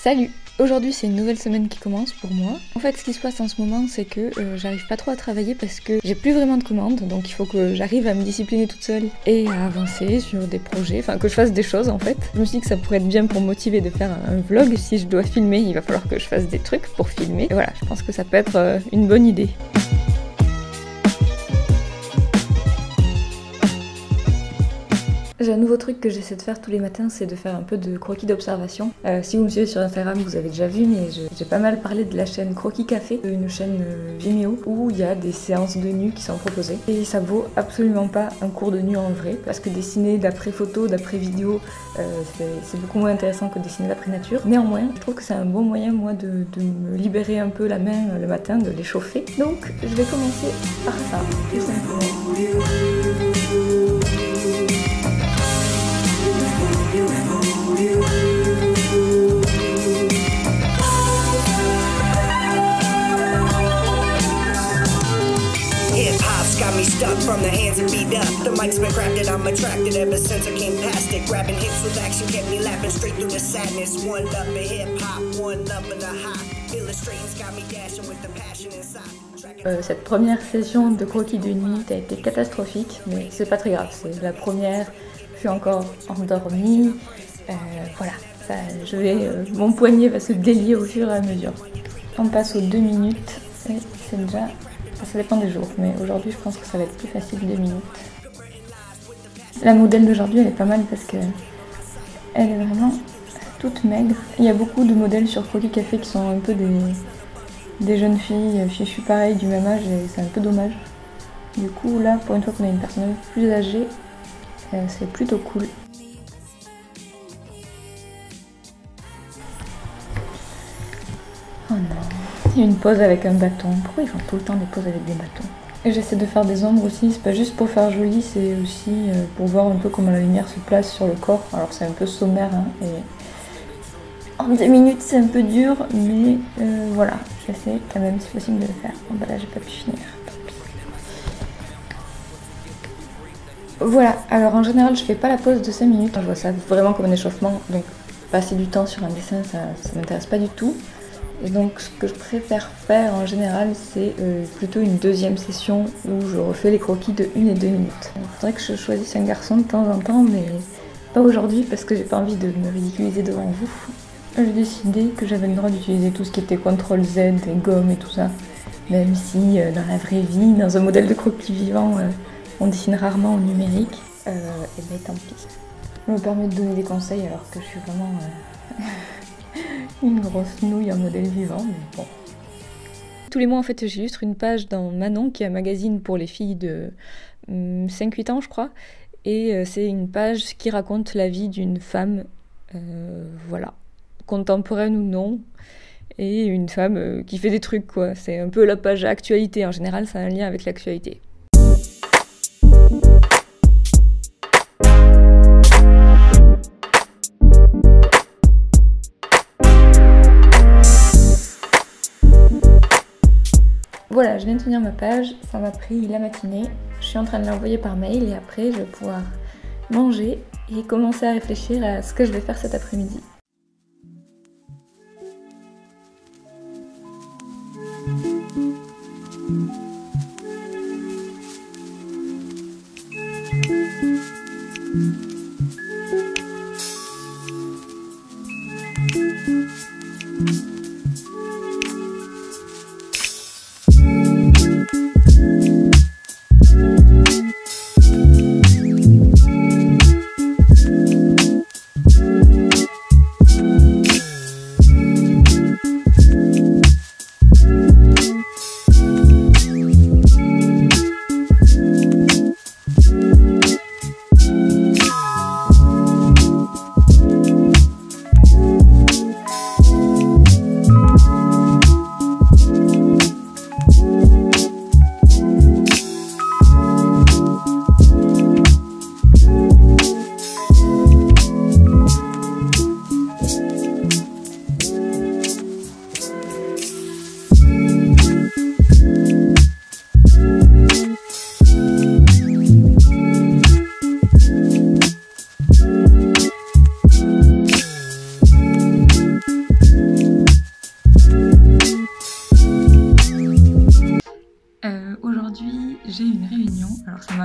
Salut! Aujourd'hui c'est une nouvelle semaine qui commence pour moi. En fait ce qui se passe en ce moment c'est que j'arrive pas trop à travailler parce que j'ai plus vraiment de commandes, donc il faut que j'arrive à me discipliner toute seule et à avancer sur des projets, enfin que je fasse des choses en fait. Je me suis dit que ça pourrait être bien pour me motiver de faire un vlog. Si je dois filmer, il va falloir que je fasse des trucs pour filmer. Et voilà, je pense que ça peut être une bonne idée. J'ai un nouveau truc que j'essaie de faire tous les matins, c'est de faire un peu de croquis d'observation. Si vous me suivez sur Instagram, vous avez déjà vu, mais j'ai pas mal parlé de la chaîne Croquis Café, une chaîne Vimeo, où il y a des séances de nu qui sont proposées. Et ça vaut absolument pas un cours de nu en vrai, parce que dessiner d'après photo, d'après vidéo, c'est beaucoup moins intéressant que dessiner d'après nature. Néanmoins, je trouve que c'est un bon moyen, moi, de me libérer un peu la main le matin, de l'échauffer. Donc, je vais commencer par ça, tout simplement. Got me stuck from the hands that beat up. The mic's been crafted, I'm attracted ever since I came past it. Grabbing hits with action kept me laughing straight through the sadness. One love of hip hop, one love of the hop. Illustrating's got me dashing with the passion inside. Cette première session de croquis de nuit a été catastrophique, mais c'est pas très grave, c'est la première, je suis encore endormie, voilà, ça, je vais, mon poignet va se délier au fur et à mesure. On passe aux 2 minutes, et c'est déjà, ça dépend des jours, mais aujourd'hui je pense que ça va être plus facile 2 minutes. La modèle d'aujourd'hui elle est pas mal parce que elle est vraiment toute maigre. Il y a beaucoup de modèles sur Croquis Café qui sont un peu des jeunes filles, je suis pareil du même âge et c'est un peu dommage. Du coup là pour une fois qu'on a une personne un peu plus âgée, c'est plutôt cool. Oh non, il y a une pose avec un bâton. Pourquoi ils font tout le temps des poses avec des bâtons? Et j'essaie de faire des ombres aussi, c'est pas juste pour faire joli, c'est aussi pour voir un peu comment la lumière se place sur le corps. Alors c'est un peu sommaire hein, et en 2 minutes c'est un peu dur, mais voilà, j'essaie quand même si possible de le faire. Bon bah là j'ai pas pu finir, tant pis. Voilà, alors en général je fais pas la pause de 5 minutes, je vois ça vraiment comme un échauffement, donc passer du temps sur un dessin ça m'intéresse pas du tout. Et donc ce que je préfère faire en général c'est plutôt une deuxième session où je refais les croquis de 1 et 2 minutes. Il faudrait que je choisisse un garçon de temps en temps mais pas aujourd'hui parce que j'ai pas envie de me ridiculiser devant vous. J'ai décidé que j'avais le droit d'utiliser tout ce qui était CTRL-Z et gomme et tout ça. Même si dans la vraie vie, dans un modèle de croquis vivant, on dessine rarement au numérique. Et ben tant pis. Je me permets de donner des conseils alors que je suis vraiment... une grosse nouille en modèle vivant, mais bon. Tous les mois, en fait, j'illustre une page dans Manon, qui est un magazine pour les filles de 5-8 ans, je crois. Et c'est une page qui raconte la vie d'une femme, voilà, contemporaine ou non. Et une femme qui fait des trucs, quoi. C'est un peu la page actualité. En général, ça a un lien avec l'actualité. Voilà, je viens de finir ma page, ça m'a pris la matinée, je suis en train de l'envoyer par mail et après je vais pouvoir manger et commencer à réfléchir à ce que je vais faire cet après-midi.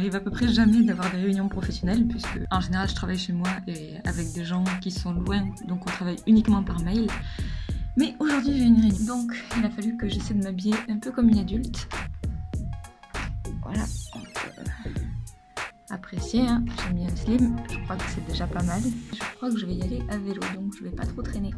m'arrive à peu près jamais d'avoir des réunions professionnelles puisque en général je travaille chez moi et avec des gens qui sont loin, donc on travaille uniquement par mail. Mais aujourd'hui j'ai une réunion, donc il a fallu que j'essaie de m'habiller un peu comme une adulte. Voilà, on peut apprécier, hein. J'ai mis un slim, je crois que c'est déjà pas mal. Je crois que je vais y aller à vélo, donc je vais pas trop traîner.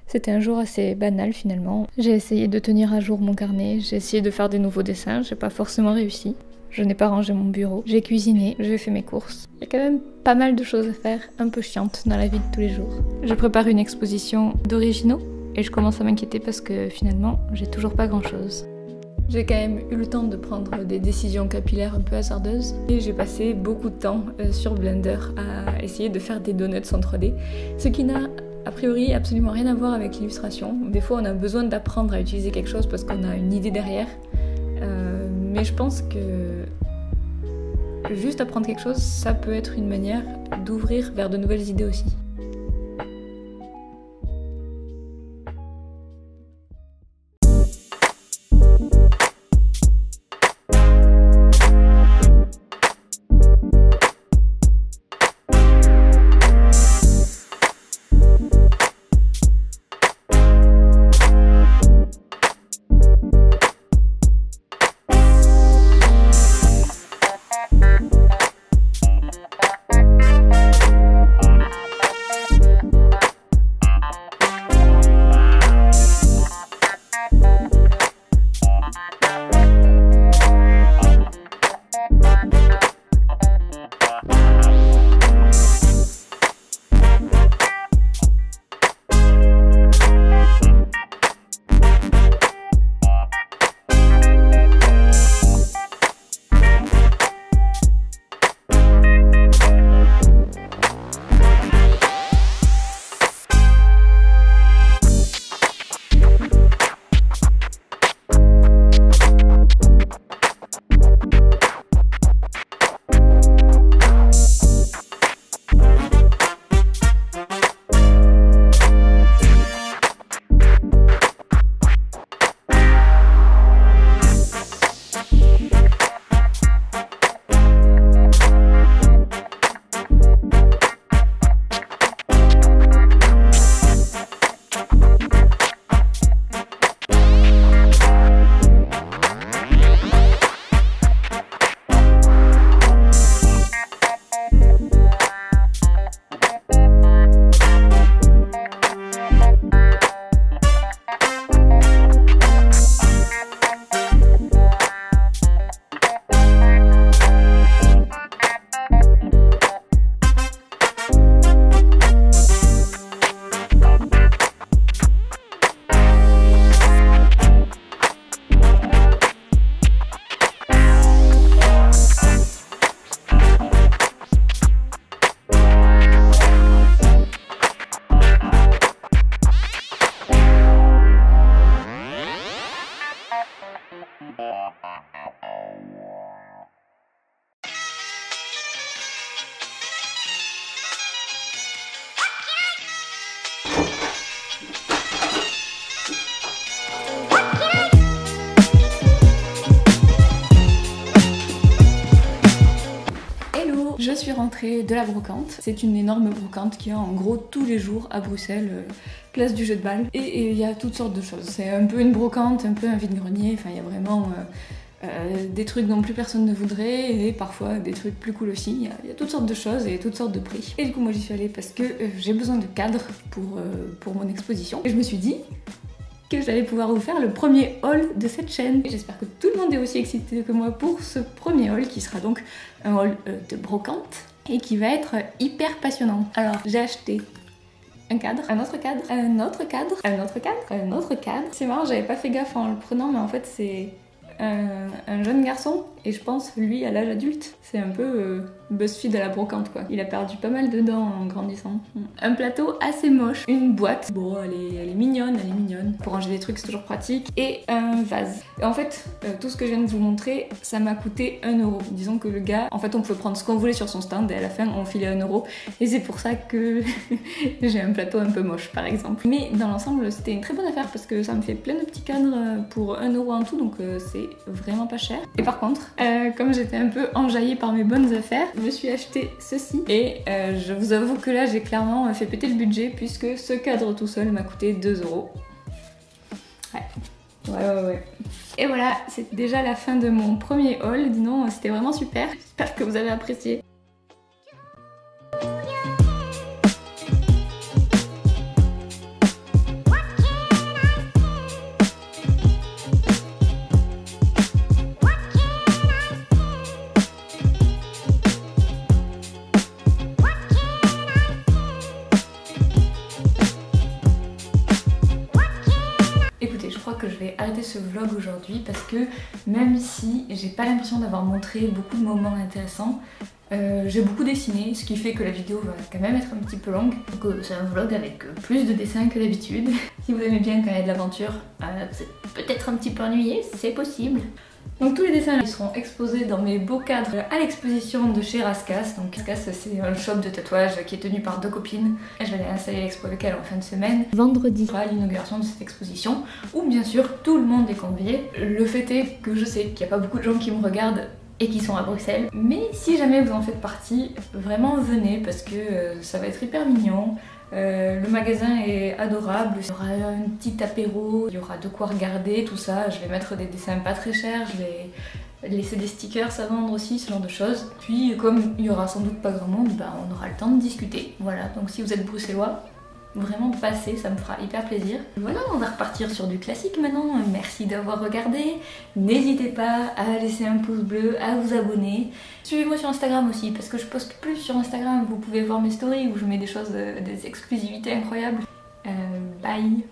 C'était un jour assez banal finalement. J'ai essayé de tenir à jour mon carnet, j'ai essayé de faire des nouveaux dessins, j'ai pas forcément réussi. Je n'ai pas rangé mon bureau, j'ai cuisiné, j'ai fait mes courses. Il y a quand même pas mal de choses à faire, un peu chiantes dans la vie de tous les jours. Je prépare une exposition d'originaux et je commence à m'inquiéter parce que finalement, j'ai toujours pas grand chose. J'ai quand même eu le temps de prendre des décisions capillaires un peu hasardeuses et j'ai passé beaucoup de temps sur Blender à essayer de faire des donuts en 3D, ce qui n'a a priori absolument rien à voir avec l'illustration. Des fois on a besoin d'apprendre à utiliser quelque chose parce qu'on a une idée derrière, mais je pense que juste apprendre quelque chose, ça peut être une manière d'ouvrir vers de nouvelles idées aussi. Je suis rentrée de la brocante. C'est une énorme brocante qui a en gros tous les jours à Bruxelles, place du jeu de balle. Et il y a toutes sortes de choses. C'est un peu une brocante, un peu un vide-grenier. Enfin, il y a vraiment des trucs dont plus personne ne voudrait et parfois des trucs plus cool aussi. Il y a toutes sortes de choses et toutes sortes de prix. Et du coup, moi j'y suis allée parce que j'ai besoin de cadres pour mon exposition. Et je me suis dit que j'allais pouvoir vous faire le premier haul de cette chaîne. J'espère que tout le monde est aussi excité que moi pour ce premier haul qui sera donc un haul de brocante et qui va être hyper passionnant. Alors j'ai acheté un cadre, un autre cadre, un autre cadre, un autre cadre, un autre cadre. C'est marrant, j'avais pas fait gaffe en le prenant, mais en fait c'est un jeune garçon et je pense lui à l'âge adulte. C'est un peu BuzzFeed à la brocante quoi. Il a perdu pas mal de dents en grandissant. Un plateau assez moche, une boîte, bon elle est mignonne, Pour ranger des trucs c'est toujours pratique, et un vase. Et en fait tout ce que je viens de vous montrer ça m'a coûté 1 €. Disons que le gars, en fait on pouvait prendre ce qu'on voulait sur son stand et à la fin on filait 1 € et c'est pour ça que j'ai un plateau un peu moche par exemple. Mais dans l'ensemble c'était une très bonne affaire parce que ça me fait plein de petits cadres pour 1 € en tout, donc c'est vraiment pas cher. Et par contre, comme j'étais un peu enjaillée par mes bonnes affaires, je me suis acheté ceci et je vous avoue que là j'ai clairement fait péter le budget puisque ce cadre tout seul m'a coûté 2 €. Ouais. Et voilà, c'est déjà la fin de mon premier haul. Dis donc, c'était vraiment super. J'espère que vous avez apprécié. Que je vais arrêter ce vlog aujourd'hui parce que même si j'ai pas l'impression d'avoir montré beaucoup de moments intéressants, j'ai beaucoup dessiné, ce qui fait que la vidéo va quand même être un petit peu longue. Donc c'est un vlog avec plus de dessins que d'habitude. Si vous aimez bien quand il y a de l'aventure, vous êtes peut-être un petit peu ennuyé, c'est possible. Donc tous les dessins ils seront exposés dans mes beaux cadres à l'exposition de chez Raskas. Donc Raskas c'est un shop de tatouage qui est tenu par 2 copines. Je vais aller installer l'expo locale en fin de semaine. Vendredi sera l'inauguration de cette exposition où bien sûr tout le monde est convié. Le fait est que je sais qu'il n'y a pas beaucoup de gens qui me regardent et qui sont à Bruxelles. Mais si jamais vous en faites partie, vraiment venez parce que ça va être hyper mignon. Le magasin est adorable, il y aura un petit apéro, il y aura de quoi regarder, tout ça. Je vais mettre des dessins pas très chers, je vais laisser des stickers à vendre aussi, ce genre de choses. Puis comme il y aura sans doute pas grand monde, on aura le temps de discuter. Voilà, donc si vous êtes bruxellois, vraiment passez, ça me fera hyper plaisir. Voilà, on va repartir sur du classique maintenant. Merci d'avoir regardé. N'hésitez pas à laisser un pouce bleu, à vous abonner. Suivez-moi sur Instagram aussi parce que je poste plus sur Instagram. Vous pouvez voir mes stories où je mets des choses, des exclusivités incroyables. Bye!